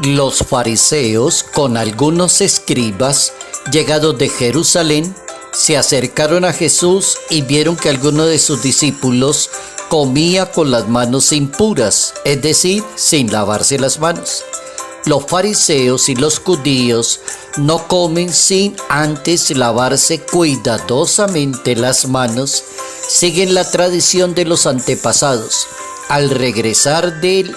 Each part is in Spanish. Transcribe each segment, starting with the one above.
Los fariseos, con algunos escribas, llegados de Jerusalén, se acercaron a Jesús y vieron que alguno de sus discípulos comía con las manos impuras, es decir, sin lavarse las manos. Los fariseos y los judíos no comen sin antes lavarse cuidadosamente las manos, siguen la tradición de los antepasados. Al regresar de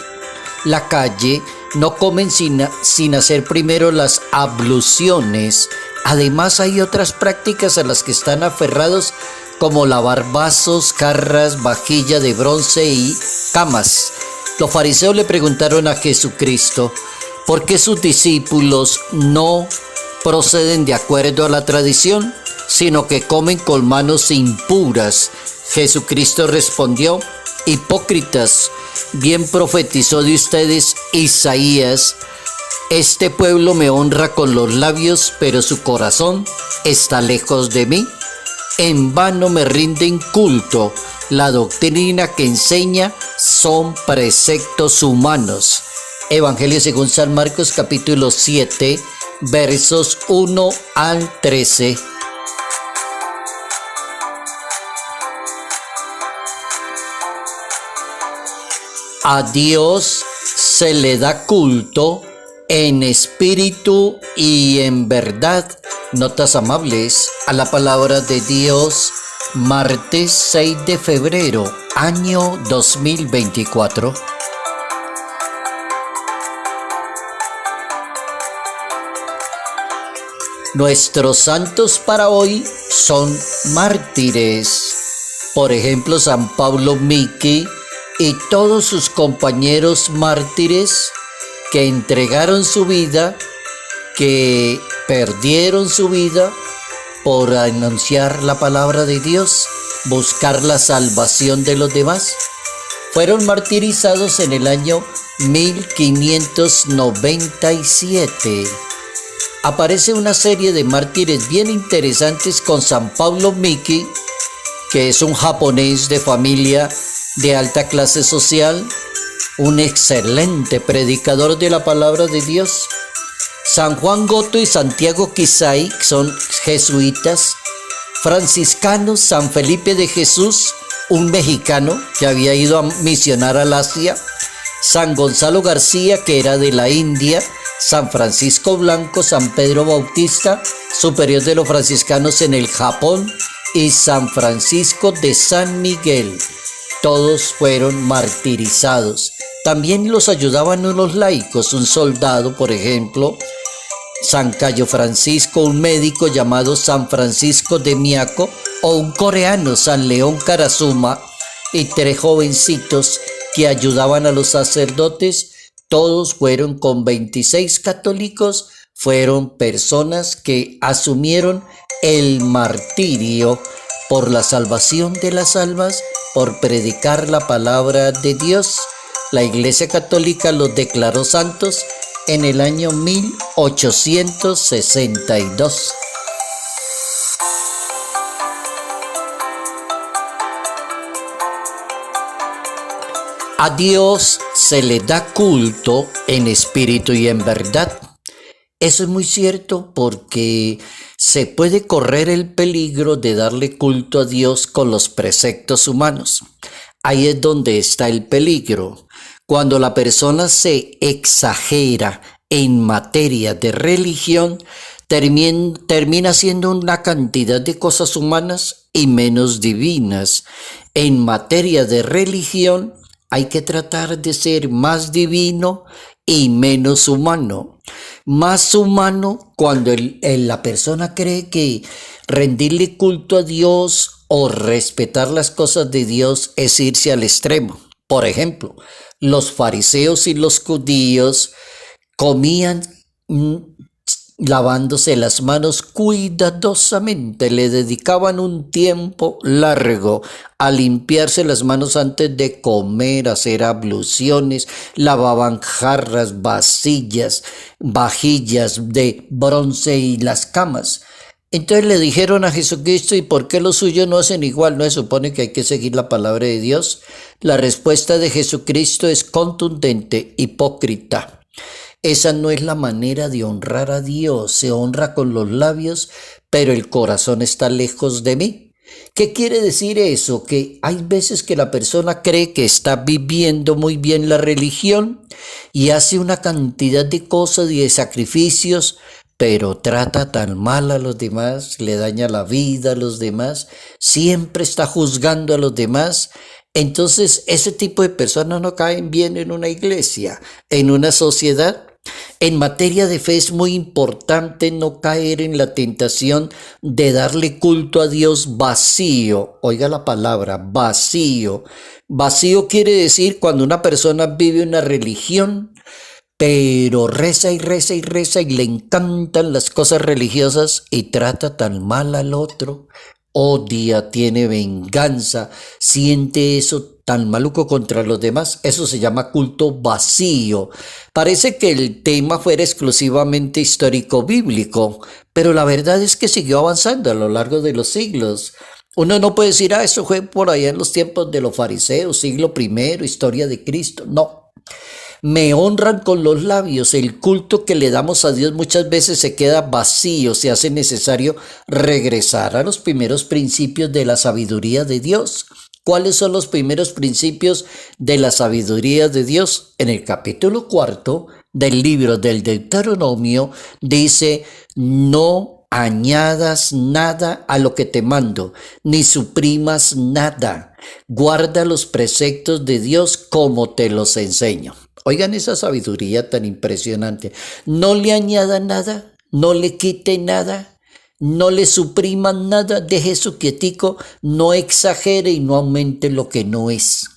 la calle, no comen sin hacer primero las abluciones. Además, hay otras prácticas a las que están aferrados, como lavar vasos, jarras, vajilla de bronce y camas. Los fariseos le preguntaron a Jesucristo por qué sus discípulos no proceden de acuerdo a la tradición, sino que comen con manos impuras. Jesucristo respondió: hipócritas, bien profetizó de ustedes Isaías: este pueblo me honra con los labios, pero su corazón está lejos de mí. En vano me rinden culto, la doctrina que enseña son preceptos humanos. Evangelio según San Marcos, capítulo 7, versos 1 al 13. A Dios se le da culto en espíritu y en verdad. Notas amables a la palabra de Dios, martes 6 de febrero, año 2024. Nuestros santos para hoy son mártires. Por ejemplo, San Pablo Miki y todos sus compañeros mártires que entregaron su vida, que perdieron su vida por anunciar la palabra de Dios, buscar la salvación de los demás. Fueron martirizados en el año 1597. Aparece una serie de mártires bien interesantes con San Pablo Miki, que es un japonés de familia de alta clase social, un excelente predicador de la palabra de Dios. San Juan Goto y Santiago Kisai son jesuitas, franciscanos. San Felipe de Jesús, un mexicano que había ido a misionar al Asia. San Gonzalo García, que era de la India. San Francisco Blanco, San Pedro Bautista, superior de los franciscanos en el Japón, y San Francisco de San Miguel. Todos fueron martirizados. También los ayudaban unos laicos, un soldado, por ejemplo, San Cayo Francisco, un médico llamado San Francisco de Miyako, o un coreano, San León Karasuma, y 3 jovencitos que ayudaban a los sacerdotes. Todos fueron con 26 católicos, fueron personas que asumieron el martirio por la salvación de las almas, por predicar la palabra de Dios. La Iglesia Católica los declaró santos en el año 1862. A Dios se le da culto en espíritu y en verdad. Eso es muy cierto, porque se puede correr el peligro de darle culto a Dios con los preceptos humanos. Ahí es donde está el peligro. Cuando la persona se exagera en materia de religión, termina haciendo una cantidad de cosas humanas y menos divinas. En materia de religión, hay que tratar de ser más divino y menos humano. Más humano cuando la persona cree que rendirle culto a Dios o respetar las cosas de Dios es irse al extremo. Por ejemplo, los fariseos y los judíos comían lavándose las manos cuidadosamente, le dedicaban un tiempo largo a limpiarse las manos antes de comer, hacer abluciones, lavaban jarras, vajillas de bronce y las camas. Entonces le dijeron a Jesucristo: ¿y por qué los suyos no hacen igual? ¿No se supone que hay que seguir la palabra de Dios? La respuesta de Jesucristo es contundente: hipócrita. Esa no es la manera de honrar a Dios. Se honra con los labios, pero el corazón está lejos de mí. ¿Qué quiere decir eso? Que hay veces que la persona cree que está viviendo muy bien la religión y hace una cantidad de cosas y de sacrificios, pero trata tan mal a los demás, le daña la vida a los demás, siempre está juzgando a los demás. Entonces, ese tipo de personas no caen bien en una iglesia, en una sociedad. En materia de fe es muy importante no caer en la tentación de darle culto a Dios vacío. Oiga la palabra, vacío. Vacío quiere decir cuando una persona vive una religión, pero reza y reza y reza y le encantan las cosas religiosas y trata tan mal al otro, odia, tiene venganza, siente eso tan maluco contra los demás. Eso se llama culto vacío. Parece que el tema fuera exclusivamente histórico bíblico, pero la verdad es que siguió avanzando a lo largo de los siglos. Uno no puede decir, eso fue por allá en los tiempos de los fariseos, siglo primero, historia de Cristo. No. Me honran con los labios. El culto que le damos a Dios muchas veces se queda vacío. Se hace necesario regresar a los primeros principios de la sabiduría de Dios. ¿Cuáles son los primeros principios de la sabiduría de Dios? En el capítulo 4 del libro del Deuteronomio dice, no añadas nada a lo que te mando, ni suprimas nada. Guarda los preceptos de Dios como te los enseño. Oigan esa sabiduría tan impresionante. No le añada nada, no le quite nada, no le suprima nada, deje eso quietico, no exagere y no aumente lo que no es,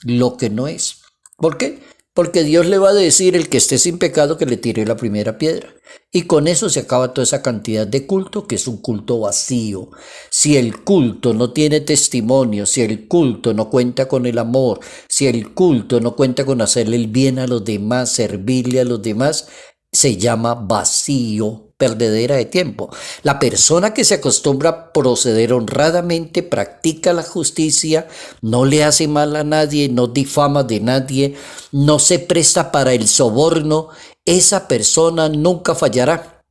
¿Por qué? Porque Dios le va a decir el que esté sin pecado que le tire la primera piedra. Y con eso se acaba toda esa cantidad de culto, que es un culto vacío. Si el culto no tiene testimonio, si el culto no cuenta con el amor, si el culto no cuenta con hacerle el bien a los demás, servirle a los demás, se llama vacío, perdedera de tiempo. La persona que se acostumbra a proceder honradamente, practica la justicia, no le hace mal a nadie, no difama de nadie, no se presta para el soborno, esa persona nunca fallará.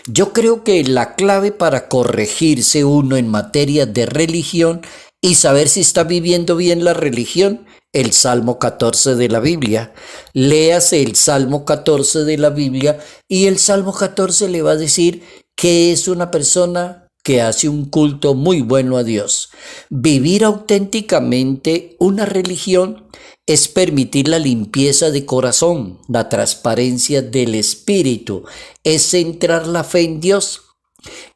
Yo creo que la clave para corregirse uno en materia de religión y saber si está viviendo bien la religión, el Salmo 14 de la Biblia. Léase el Salmo 14 de la Biblia y el Salmo 14 le va a decir que es una persona que hace un culto muy bueno a Dios. Vivir auténticamente una religión es permitir la limpieza de corazón, la transparencia del espíritu, es centrar la fe en Dios.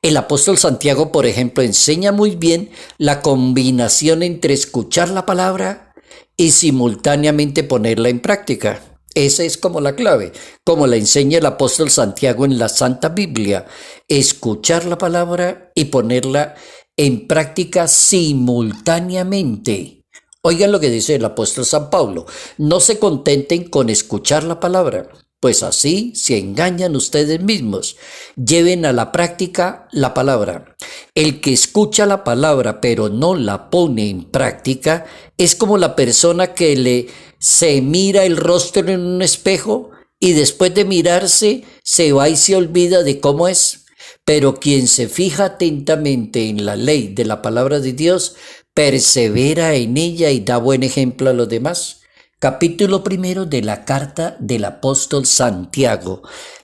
El apóstol Santiago, por ejemplo, enseña muy bien la combinación entre escuchar la palabra y simultáneamente ponerla en práctica. Esa es como la clave, como la enseña el apóstol Santiago en la Santa Biblia. Escuchar la palabra y ponerla en práctica simultáneamente. Oigan lo que dice el apóstol San Pablo. No se contenten con escuchar la palabra, pues así se engañan ustedes mismos. Lleven a la práctica la palabra. El que escucha la palabra pero no la pone en práctica es como la persona que se mira el rostro en un espejo y después de mirarse se va y se olvida de cómo es. Pero quien se fija atentamente en la ley de la palabra de Dios, persevera en ella y da buen ejemplo a los demás. Capítulo 1 de la carta del apóstol Santiago.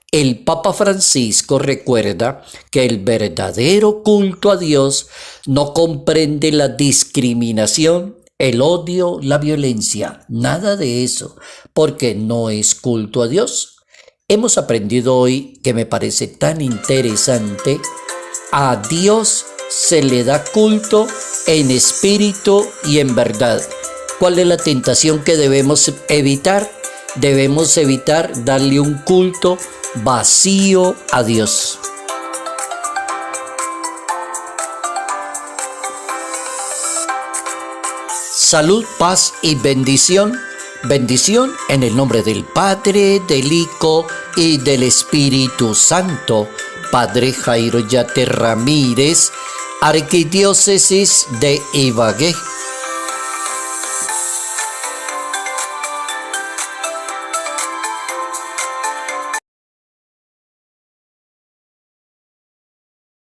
El Papa Francisco recuerda que el verdadero culto a Dios no comprende la discriminación, el odio, la violencia, nada de eso, porque no es culto a Dios. Hemos aprendido hoy, que me parece tan interesante, a Dios se le da culto en espíritu y en verdad. ¿Cuál es la tentación que debemos evitar? Debemos evitar darle un culto vacío a Dios. Salud, paz y bendición. Bendición en el nombre del Padre, del Hijo y del Espíritu Santo. Padre Jairo Yate Ramírez, Arquidiócesis de Ibagué.